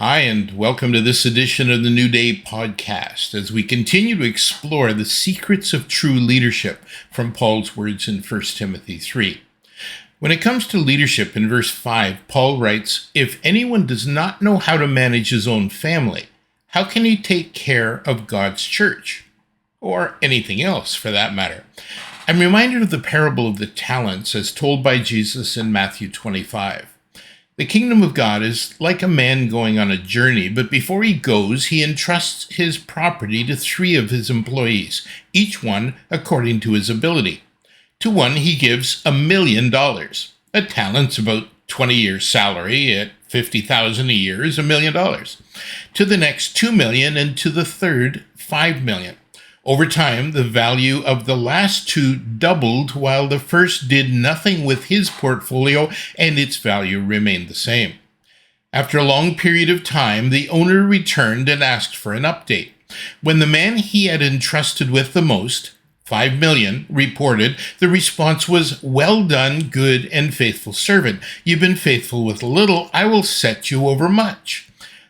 Hi, and welcome to this edition of the New Day podcast as we continue to explore the secrets of true leadership from Paul's words in 1 Timothy 3. When it comes to leadership in verse 5, Paul writes, "If anyone does not know how to manage his own family, how can he take care of God's church?" Or anything else, for that matter. I'm reminded of the parable of the talents as told by Jesus in Matthew 25. The kingdom of God is like a man going on a journey, but before he goes, he entrusts his property to 3 of his employees, each one according to his ability. To one, he gives $1,000,000. A talent's about 20 years' salary at $50,000 a year is $1,000,000. To the next, 2,000,000, and to the third, 5,000,000. Over time, the value of the last 2 doubled while the first did nothing with his portfolio and its value remained the same. After a long period of time, the owner returned and asked for an update. When the man he had entrusted with the most, 5,000,000, reported, the response was, "Well done, good and faithful servant. You've been faithful with little, I will set you over much."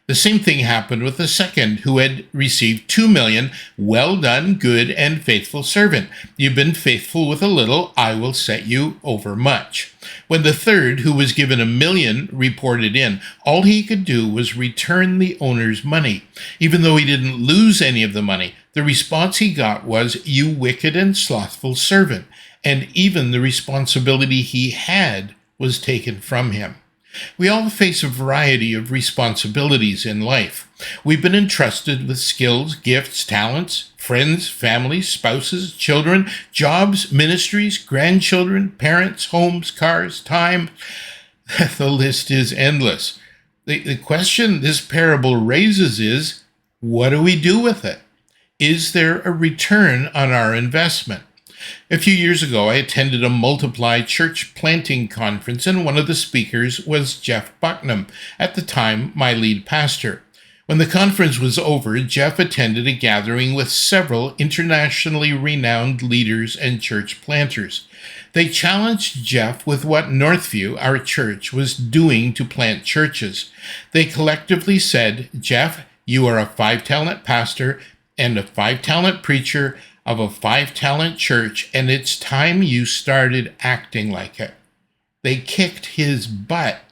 The same thing happened with the second, who had received 2,000,000. "Well done, good and faithful servant. You've been faithful with a little, I will set you over much." When the third, who was given 1,000,000, reported in, all he could do was return the owner's money. Even though he didn't lose any of the money, the response he got was, "You wicked and slothful servant." And even the responsibility he had was taken from him. We all face a variety of responsibilities in life. We've been entrusted with skills, gifts, talents, friends, families, spouses, children, jobs, ministries, grandchildren, parents, homes, cars, time. The list is endless. The question this parable raises is, what do we do with it? Is there a return on our investment? A few years ago, I attended a Multiply church planting conference, and one of the speakers was Jeff Bucknam, at the time my lead pastor. When the conference was over, Jeff attended a gathering with several internationally renowned leaders and church planters. They challenged Jeff with what Northview, our church, was doing to plant churches. They collectively said, "Jeff, you are a 5-talent pastor and a 5-talent preacher of a 5-talent church, and it's time you started acting like it." They kicked his butt,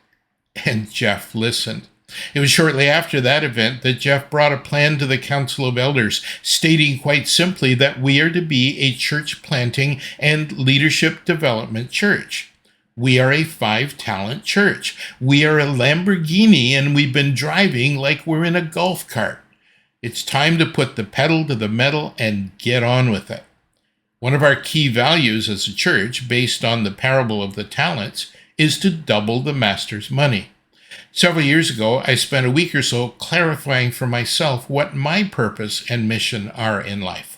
and Jeff listened. It was shortly after that event that Jeff brought a plan to the Council of Elders, stating quite simply that we are to be a church planting and leadership development church. We are a 5-talent church. We are a Lamborghini, and we've been driving like we're in a golf cart. It's time to put the pedal to the metal and get on with it. One of our key values as a church, based on the parable of the talents, is to double the master's money. Several years ago, I spent a week or so clarifying for myself what my purpose and mission are in life.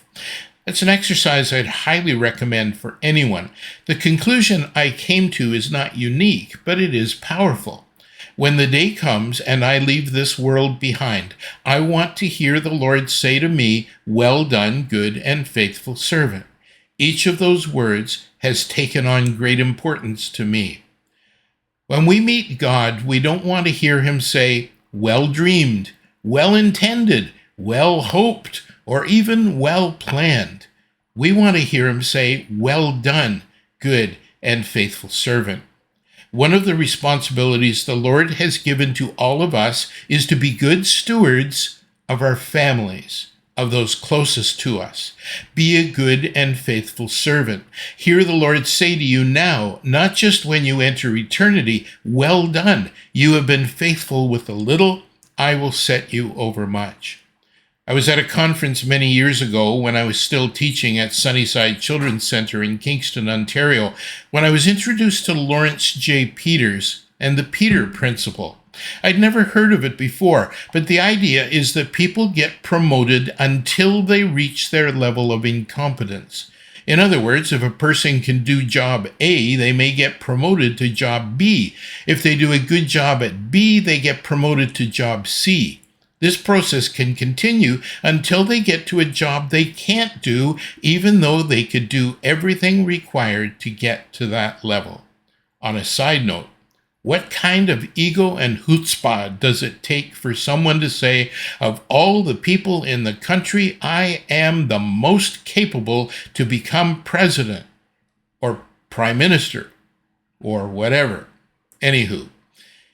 It's an exercise I'd highly recommend for anyone. The conclusion I came to is not unique, but it is powerful. When the day comes and I leave this world behind, I want to hear the Lord say to me, "Well done, good and faithful servant." Each of those words has taken on great importance to me. When we meet God, we don't want to hear him say, "Well dreamed, well intended, well hoped, or even well planned." We want to hear him say, "Well done, good and faithful servant." One of the responsibilities the Lord has given to all of us is to be good stewards of our families, of those closest to us. Be a good and faithful servant. Hear the Lord say to you now, not just when you enter eternity, "Well done. You have been faithful with a little. I will set you over much." I was at a conference many years ago when I was still teaching at Sunnyside Children's Center in Kingston, Ontario, when I was introduced to Lawrence J. Peters and the Peter Principle. I'd never heard of it before, but the idea is that people get promoted until they reach their level of incompetence. In other words, if a person can do job A, they may get promoted to job B. If they do a good job at B, they get promoted to job C. This process can continue until they get to a job they can't do, even though they could do everything required to get to that level. On a side note, What kind of ego and chutzpah does it take for someone to say, of all the people in the country, I am the most capable to become president or prime minister or whatever? Anywho,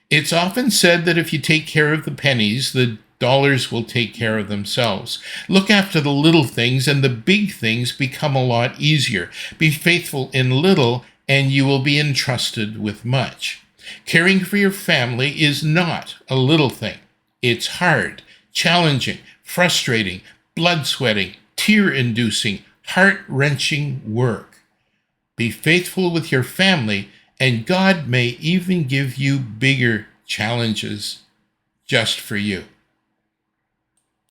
it's often said that if you take care of the pennies, the dollars will take care of themselves. Look after the little things, and the big things become a lot easier. Be faithful in little, and you will be entrusted with much. Caring for your family is not a little thing. It's hard, challenging, frustrating, blood-sweating, tear-inducing, heart-wrenching work. Be faithful with your family, and God may even give you bigger challenges just for you.